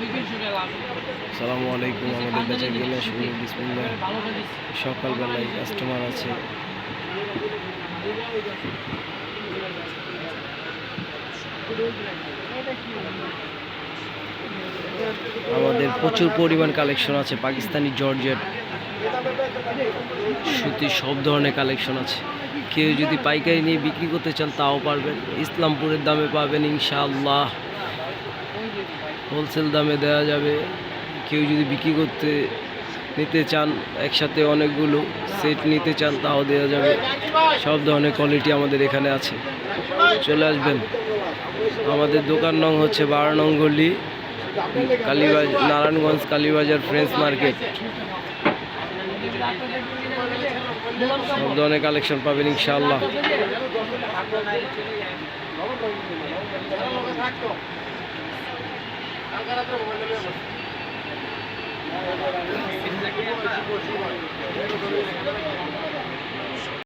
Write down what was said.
আসসালামু আলাইকুম। আমাদের বেচা কেনা শুরু বিসমিল্লাহ। সকালবেলায় কাস্টমার আছে। আমাদের প্রচুর পরিমাণ কালেকশন আছে। পাকিস্তানি জর্জেট সুতি সব ধরনের কালেকশন আছে। কেউ যদি পাইকারি নিয়ে বিক্রি করতে চান তাও পারবেন। ইসলামপুরের দামে পাবেন ইনশাআল্লাহ। হোলসেল দামে দেওয়া যাবে। কেউ যদি বিক্রি করতে নিতে চান, একসাথে অনেকগুলো সেট নিতে চান তাও দেওয়া যাবে। সব ধরনের কোয়ালিটি আমাদের এখানে আছে, চলে আসবেন। আমাদের দোকান নং হচ্ছে 12 নং গলি, কালীবাজার, নারায়ণগঞ্জ কালীবাজার ফ্রেন্স মার্কেট। সব ধরনের কালেকশন পাবেন ইনশাআল্লাহ।